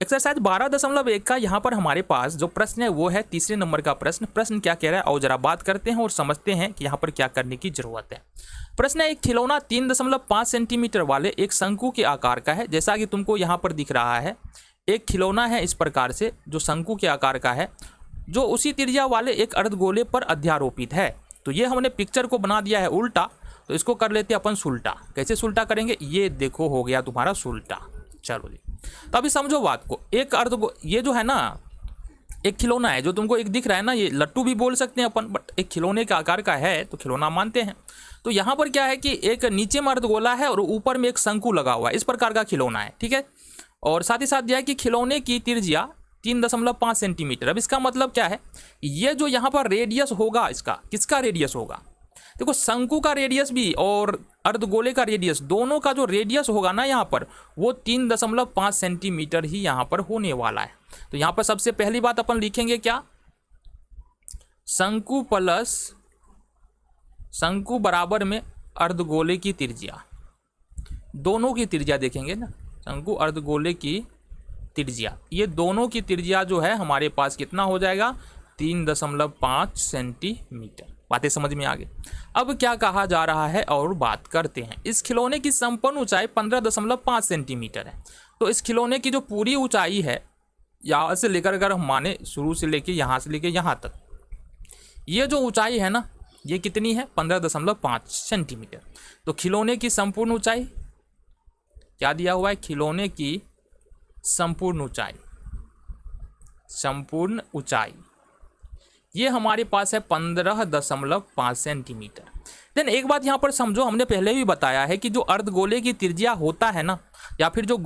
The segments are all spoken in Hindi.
एक्सरसाइज 12.1 का यहाँ पर हमारे पास जो प्रश्न है वो है तीसरे नंबर का प्रश्न। प्रश्न क्या कह रहा है, और जरा बात करते हैं और समझते हैं कि यहाँ पर क्या करने की जरूरत है। प्रश्न है, एक खिलौना 3.5 सेंटीमीटर वाले एक शंकु के आकार का है। जैसा कि तुमको यहाँ पर दिख रहा है, एक खिलौना है इस प्रकार से जो शंकु के आकार का है, जो उसी त्रिज्या वाले एक अर्धगोले पर अध्यारोपित है। तो ये हमने पिक्चर को बना दिया है उल्टा, तो इसको कर लेते हैं अपन सुलटा। कैसे सुलटा करेंगे, ये देखो हो गया तुम्हारा सुलटा। चलो जी, तो अभी समझो बात को। एक ये जो है ना एक खिलौना है जो तुमको एक दिख रहा है ना, ये लट्टू भी बोल सकते हैं अपन, बट एक खिलौने के आकार का है तो खिलौना मानते हैं। तो यहाँ पर क्या है कि एक नीचे में अर्धगोला है और ऊपर में एक शंकु लगा हुआ है, इस प्रकार का खिलौना है, ठीक है। और साथ ही साथ दिया है कि खिलौने की त्रिज्या 3.5 सेंटीमीटर। अब इसका मतलब क्या है, ये जो यहाँ पर रेडियस होगा इसका, किसका रेडियस होगा, देखो शंकु का रेडियस भी और अर्धगोले का रेडियस, दोनों का जो रेडियस होगा ना यहाँ पर, वो 3.5 सेंटीमीटर ही यहाँ पर होने वाला है। तो यहाँ पर सबसे पहली बात अपन लिखेंगे क्या, शंकु प्लस शंकु बराबर में अर्धगोले की त्रिज्या, दोनों की त्रिज्या देखेंगे ना, शंकु अर्धगोले की त्रिज्या, ये दोनों की त्रिज्या जो है हमारे पास कितना हो जाएगा, 3.5 सेंटीमीटर। बातें समझ में आ गई। अब क्या कहा जा रहा है और बात करते हैं। इस खिलौने की संपूर्ण ऊंचाई 15.5 सेंटीमीटर है। तो इस खिलौने की जो पूरी ऊंचाई है, यहाँ से लेकर अगर हम माने शुरू से लेके यहाँ से लेके यहाँ तक, ये जो ऊंचाई है ना, ये कितनी है, 15.5 सेंटीमीटर। तो खिलौने की संपूर्ण ऊंचाई क्या दिया हुआ है, खिलौने की संपूर्ण ऊंचाई ये हमारे पास है 15.5 सेंटीमीटर। देन एक बात यहाँ पर समझो, हमने पहले भी बताया है कि जो अर्धगोले की त्रिज्या होता है ना, या फिर जो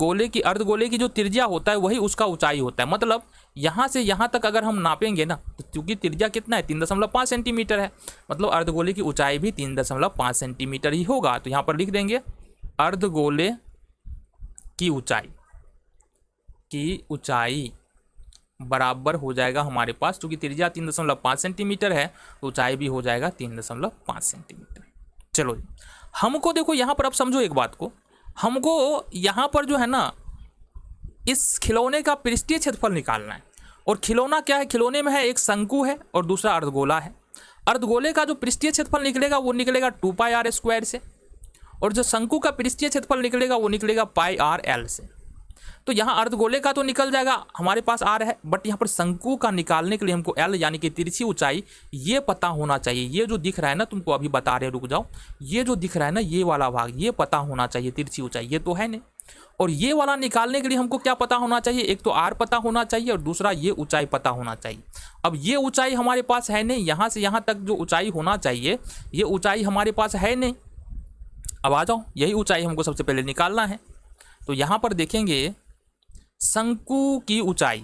अर्धगोले की जो त्रिज्या होता है वही उसका ऊंचाई होता है। मतलब यहाँ से यहाँ तक अगर हम नापेंगे ना, तो क्योंकि त्रिज्या कितना है, 3.5 सेंटीमीटर है, मतलब अर्धगोले की ऊंचाई भी 3.5 सेंटीमीटर ही होगा। तो यहाँ पर लिख देंगे अर्धगोले की ऊंचाई बराबर हो जाएगा हमारे पास, क्योंकि त्रिज्या 3.5 सेंटीमीटर है तो ऊंचाई भी हो जाएगा 3.5 सेंटीमीटर। चलो जी, हमको देखो यहाँ पर अब समझो एक बात को, हमको यहाँ पर जो है ना इस खिलौने का पृष्ठीय क्षेत्रफल निकालना है। और खिलौना क्या है, खिलौने में है एक शंकु है और दूसरा अर्धगोला है। अर्धगोले का जो पृष्ठीय क्षेत्रफल निकलेगा वो निकलेगा 2πr² से, और जो शंकु का पृष्ठीय क्षेत्रफल निकलेगा वो निकलेगा πrl से। तो यहाँ अर्धगोले का तो निकल जाएगा, हमारे पास r है, बट यहाँ पर शंकु का निकालने के लिए हमको l यानी कि तिरछी ऊंचाई ये पता होना चाहिए। ये जो दिख रहा है ना, तुमको अभी बता रहे, रुक जाओ, ये जो दिख रहा है ना ये वाला भाग, ये पता होना चाहिए तिरछी ऊंचाई, ये तो है नहीं। और ये वाला निकालने के लिए हमको क्या पता होना चाहिए, एक तो r पता होना चाहिए और दूसरा ये ऊंचाई पता होना चाहिए। अब ये ऊंचाई हमारे पास है नहीं, यहाँ से यहाँ तक जो ऊंचाई होना चाहिए ये ऊंचाई हमारे पास है नहीं। अब आ जाओ, यही ऊंचाई हमको सबसे पहले निकालना है। तो यहाँ पर देखेंगे शंकु की ऊंचाई,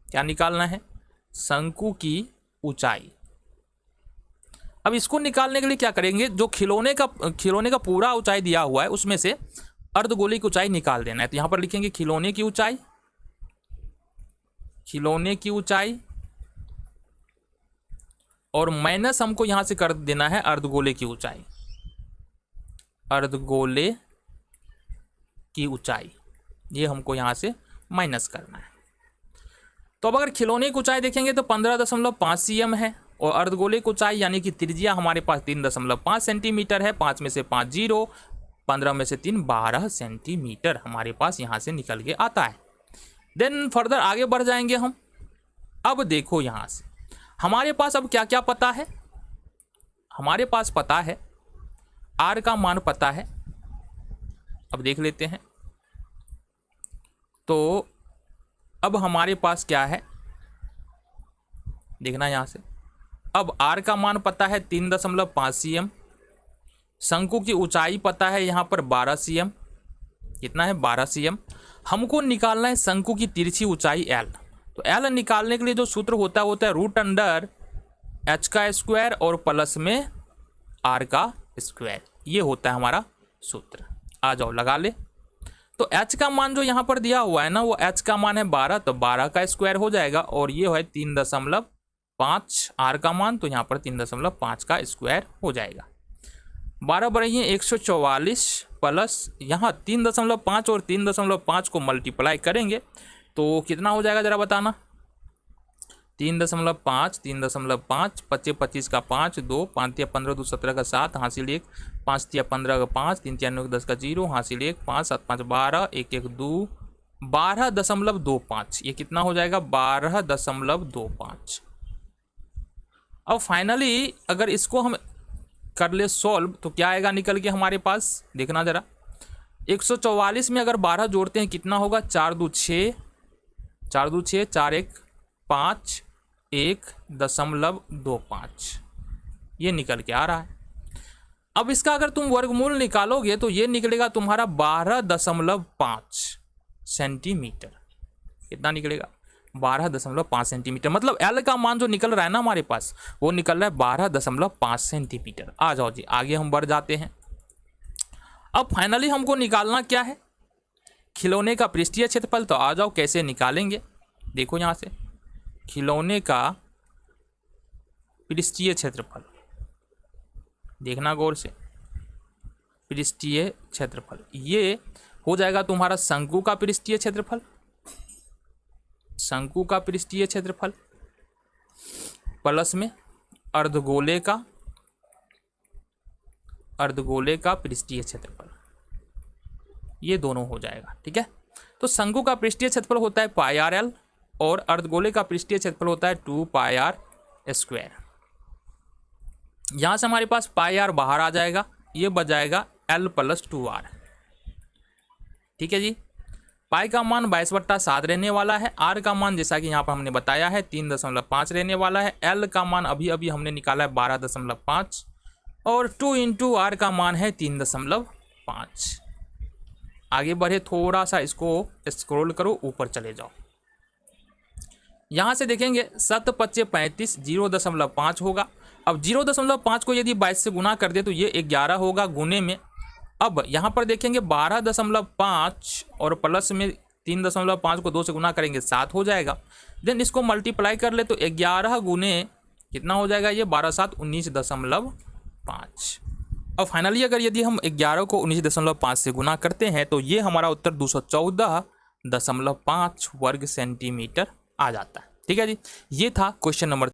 क्या निकालना है, शंकु की ऊंचाई। अब इसको निकालने के लिए क्या करेंगे, जो खिलौने का पूरा ऊंचाई दिया हुआ है उसमें से अर्धगोले की ऊंचाई निकाल देना है। तो यहाँ पर लिखेंगे खिलौने की ऊंचाई और माइनस हमको यहाँ से कर देना है अर्धगोले की ऊंचाई, ये हमको यहाँ से माइनस करना है। तो अब अगर खिलौने की ऊंचाई देखेंगे तो 15.5 cm है, और अर्धगोले की ऊंचाई यानी कि त्रिज्या हमारे पास 3.5 सेंटीमीटर है। 5 में से 5 0, 15 में से 3 12 सेंटीमीटर हमारे पास यहाँ से निकल के आता है। देन फर्दर आगे बढ़ जाएंगे हम। अब देखो यहाँ से हमारे पास अब क्या क्या पता है, हमारे पास पता है r का मान पता है। अब देख लेते हैं, तो अब हमारे पास क्या है, देखना यहाँ से, अब r का मान पता है 3.5 cm, शंकु की ऊंचाई पता है यहाँ पर 12 cm, कितना है 12 cm। हमको निकालना है शंकु की तिरछी ऊंचाई l। तो l निकालने के लिए जो सूत्र होता है √h² और प्लस में r का स्क्वायर, ये होता है हमारा सूत्र। आ जाओ लगा ले। तो h का मान जो यहाँ पर दिया हुआ है ना, वो h का मान है 12, तो 12 का स्क्वायर हो जाएगा, और ये है 3.5 r का मान, तो यहाँ पर 3.5 का स्क्वायर हो जाएगा। 12 बराबर 144 प्लस यहाँ 3.5 और 3.5 को मल्टीप्लाई करेंगे तो कितना हो जाएगा ज़रा बताना। 3.5, 3.5, 25 25 का 5, 2 5 या 15 2 17 का 7 हासिल 1, 5 या 15 का 5, 3 या 9 10 का 0 हासिल 1, 5 7 5 12, 1 1 2, 12.25। ये कितना हो जाएगा 12.25। अब फाइनली अगर इसको हम कर ले सॉल्व तो क्या आएगा निकल के हमारे पास, देखना ज़रा। 144 में अगर 12 जोड़ते हैं कितना होगा, 4 2 6, 4 2 6, 4 1 5, 1.25 ये निकल के आ रहा है। अब इसका अगर तुम वर्गमूल निकालोगे तो ये निकलेगा तुम्हारा 12.5 सेंटीमीटर। कितना निकलेगा 12.5 सेंटीमीटर। मतलब एल का मान जो निकल रहा है ना हमारे पास वो निकल रहा है 12.5 सेंटीमीटर। आ जाओ जी आगे हम बढ़ जाते हैं। अब फाइनली हमको निकालना क्या है, खिलौने का पृष्ठीय क्षेत्रफल। तो आ जाओ कैसे निकालेंगे, देखो यहाँ से खिलौने का पृष्ठीय क्षेत्रफल, देखना गौर से। पृष्ठीय क्षेत्रफल ये हो जाएगा तुम्हारा शंकु का पृष्ठीय क्षेत्रफल, शंकु का पृष्ठीय क्षेत्रफल प्लस में अर्धगोले का पृष्ठीय क्षेत्रफल, ये दोनों हो जाएगा। ठीक है, तो शंकु का पृष्ठीय क्षेत्रफल होता है पाई आर एल और अर्धगोले का पृष्ठीय क्षेत्रफल होता है 2 पाई आर स्क्वायर। यहाँ से हमारे पास पाई आर बाहर आ जाएगा, ये बच जाएगा एल प्लस 2r। ठीक है जी, पाई का मान 22/7 रहने वाला है, आर का मान जैसा कि यहाँ पर हमने बताया है 3.5 रहने वाला है, एल का मान अभी अभी हमने निकाला है 12.5 और 2 इंटू आर का मान है 3.5। आगे बढ़े थोड़ा सा, इसको स्क्रॉल करो ऊपर चले जाओ। यहाँ से देखेंगे 7 5 35 0.5 होगा। अब 0.5 को यदि 22 से गुना कर दे तो ये 11 होगा गुने में। अब यहाँ पर देखेंगे 12.5 और प्लस में 3.5 को 2 से गुना करेंगे 7 हो जाएगा। देन इसको मल्टीप्लाई कर ले तो 11 गुने कितना हो जाएगा, ये 12 7 19.5। अब फाइनली अगर यदि हम 11 को 19.5 से गुना करते हैं तो ये हमारा उत्तर 214.5 वर्ग सेंटीमीटर आ जाता है। ठीक है जी, ये था क्वेश्चन नंबर